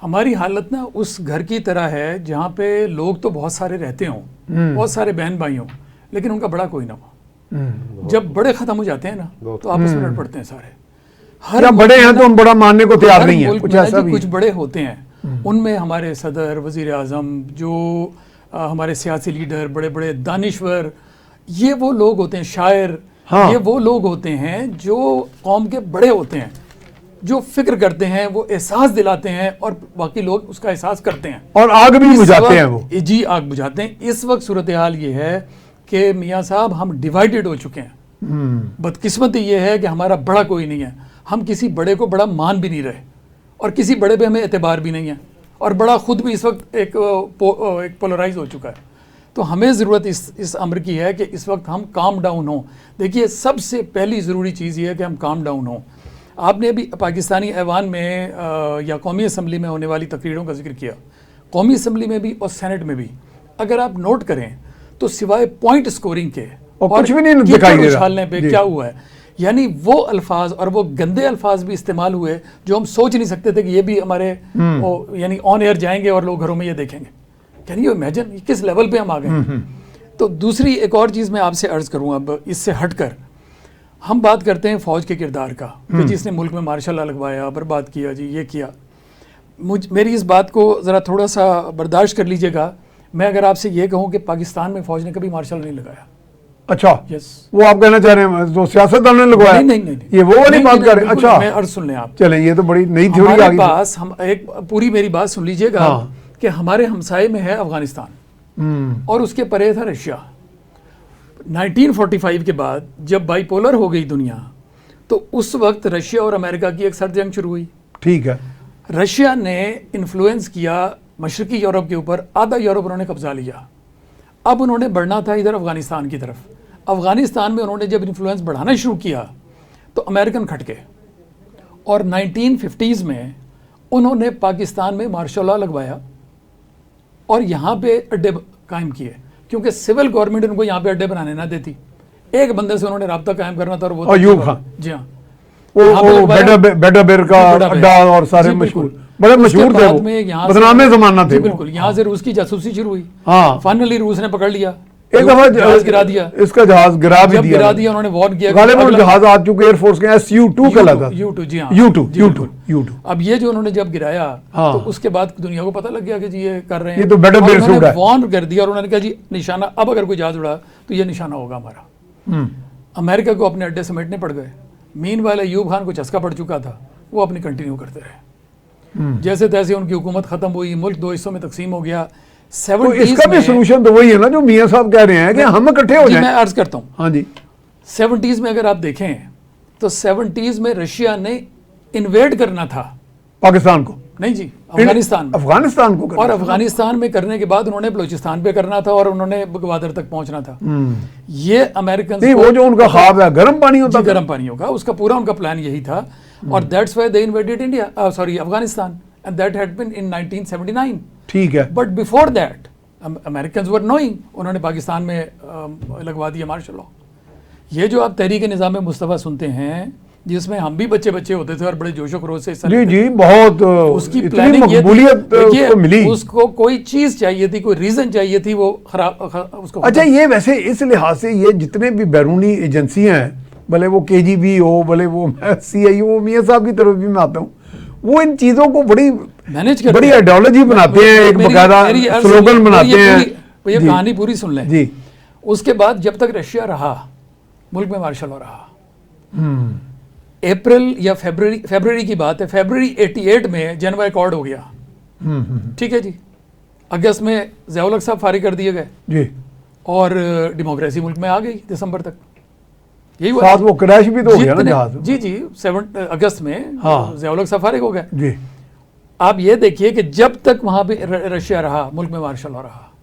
हमारी हालत ना उस घर की तरह है जहाँ पे लोग तो बहुत सारे रहते हों, बहुत सारे बहन भाई हों, लेकिन उनका बड़ा कोई ना हो। जब बड़े खत्म हो जाते हैं ना तो आपस में लड़ पड़ते हैं सारे। हर बड़े हैं तो हम बड़ा मानने को तैयार नहीं है, कुछ ऐसा भी कुछ बड़े होते हैं, उनमें हमारे सदर, वजीर आजम, जो हमारे सियासी लीडर, बड़े बड़े दानिश्वर, ये वो लोग होते हैं, शायर, हाँ। ये वो लोग होते हैं जो कौम के बड़े होते हैं, जो फिक्र करते हैं, वो एहसास दिलाते हैं और बाकी लोग उसका एहसास करते हैं और आग भी बुझाते हैं वो। जी, आग बुझाते हैं। इस वक्त सूरत हाल ये है कि मियाँ साहब हम डिवाइडेड हो चुके हैं। बदकिस्मती ये है कि हमारा बड़ा कोई नहीं है, हम किसी बड़े को बड़ा मान भी नहीं रहे और किसी बड़े पे हमें एतबार भी नहीं है, और बड़ा खुद भी इस वक्त एक पोलराइज हो चुका है। तो हमें ज़रूरत इस अम्र की है कि इस वक्त हम काम डाउन हों। देखिए, सबसे पहली ज़रूरी चीज़ ये है कि हम काम डाउन हों। आपने अभी पाकिस्तानी ऐवान में या कौमी असम्बली में होने वाली तकरीरों का जिक्र किया। कौमी असम्बली में भी और सेनेट में भी अगर आप नोट करें तो सिवाय पॉइंट स्कोरिंग के और कुछ भी नहीं दिखाई दे रहा पे क्या हुआ है। यानी वो अल्फाज और वो गंदे अल्फाज भी इस्तेमाल हुए जो हम सोच नहीं सकते थे कि ये भी हमारे यानी ऑन एयर जाएंगे और लोग घरों में ये देखेंगे। कैन यू इमेजिन किस लेवल पे हम आ गए। तो दूसरी एक और चीज़ मैं आपसे अर्ज़ करूँ, अब इससे हटकर हम बात करते हैं फ़ौज के किरदार का कि जिसने मुल्क में मार्शल लॉ लगवाया, बर्बाद किया, जी ये किया। मेरी इस बात को ज़रा थोड़ा सा बर्दाश्त कर लीजिएगा। मैं अगर आपसे ये कहूँ कि पाकिस्तान में फ़ौज ने कभी मार्शल नहीं लगाया। अच्छा, यस, वो आप कहना चाह रहे हैं तो सियासतदानों ने लगवाया? नहीं, ये वो वाली बात कर रहे हैं। अच्छा, मैं अर्ज सुन लें आप। चलें, ये तो बड़ी नई थ्योरी आ गई। पास हम एक पूरी मेरी बात सुन लीजिएगा कि हमारे हमसाये में है अफगानिस्तान और उसके परे था रशिया। 1945 के बाद जब बाइपोलर हो गई दुनिया तो उस वक्त रशिया और अमेरिका की एक सर्द जंग शुरू हुई। ठीक है। रशिया ने इन्फ्लुएंस किया मशरकी यूरोप के ऊपर, आधा यूरोप उन्होंने कब्जा लिया। अब उन्होंने बढ़ना था इधर अफगानिस्तान की तरफ। अफगानिस्तान में उन्होंने जब इन्फ्लुएंस बढ़ाना शुरू किया तो अमेरिकन खटके और 1950s में उन्होंने पाकिस्तान में मार्शल लॉ लगवाया और यहाँ पे अड्डे कायम किए, क्योंकि सिविल गवर्नमेंट उनको यहाँ पे अड्डे बनाने ना देती। एक बंदे से उन्होंने राब्ता कायम करना था और वो अयूब खान। जी हाँ, वो बेडाबेर का अड्डा और सारे मशहूर, बड़े मशहूर थे वो, बदनामे ज़माना थे। बिल्कुल, यहाँ से रूस की जासूसी शुरू हुई। हाँ, फाइनली रूस ने पकड़ लिया, एक दफा जहाज गिरा दिया। इसका जहाज गिरा भी गिरा दिया उन्होंने, वॉर्न किया। गालिबन जहाज आ चुके एयरफोर्स के SU-2 कहलाता था। U-2, जी हाँ, U-2। अब ये जो उन्होंने जब गिराया तो उसके बाद दुनिया को पता लग गया कि जी ये कर रहे हैं, ये तो बेडाबेर से उड़ा है। वॉर्न कर दिया और उन्होंने कहा जी निशाना, अब अगर कोई जहाज उड़ा तो ये निशाना होगा हमारा। अमेरिका को अपने अड्डे समेटने पड़ गए। मीनवाइल अयूब खान को चस्का पड़ चुका था, वो अपनी कंटिन्यू करते रहे। जैसे तैसे उनकी हुकूमत खत्म हुई, मुल्क 2 हिस्सों में तकसीम हो गया। तो इसका भी सलूशन तो वही है ना जो मियां साहब कह रहे हैं कि हम इकट्ठे हो जाएं। मैं अर्ज करता हूँ। हाँ जी, 70s में अगर आप देखें तो 70s में रशिया ने इन्वेड करना था पाकिस्तान को, नहीं जी अफगानिस्तान को और अफगानिस्तान में करने के बाद उन्होंने बलूचिस्तान पे करना था और उन्होंने ग्वादर तक पहुंचना था। ये अमेरिकन, वो जो उनका ख्वाब है गर्म पानी होता, गर्म पानी होगा, उसका पूरा उनका प्लान यही था। और that's why they invaded India, sorry Afghanistan, and that had been in 1979। ठीक है, but before that Americans were knowing, उन्होंने पाकिस्तान में लगवा दिया मार्शल लॉ। ये जो आप तहरीक निज़ाम मुस्तफ़ा सुनते हैं जिसमें हम भी बच्चे बच्चे होते थे और बड़े जोशो खरोश से हिस्सा लेते थे। जी, बहुत उसकी प्लानिंग मकबूलियत उसको मिली। उसको कोई चीज़ चाहिए थी, कोई रीज़न चाहिए थी, वो खराब उसको। अच्छा, ये वैसे इस लिहाज से ये जितने भी बैरूनी एजेंसियां हैं, भले वो KGB हो, भले वो CIO हो, मियाँ साहब की तरफ भी मैं आता हूँ, वो इन चीज़ों को बड़ी आइडियोलॉजी बनाते हैं, एक बकायदा स्लोगन बनाते हैं। ये कहानी पूरी सुन लें जी। उसके बाद जब तक रशिया रहा मुल्क में मार्शल लॉ रहा। अप्रैल या फरवरी की बात है, फरवरी 88 में जेनेवा अकॉर्ड हो गया। ठीक है जी, अगस्त में ज़िया-उल-हक साहब फारिग कर दिए गए जी, और डेमोक्रेसी मुल्क में आ गई दिसंबर तक। यही साथ वो क्रैश भी तो हो गया ना जहाज। जी 7 अगस्त में हाँ, ज़िया-उल-हक साहब फारिग हो गए जी। आप ये देखिए कि जब तक वहां पे रशिया रहा मुल्क में मार्शल लॉ रहा।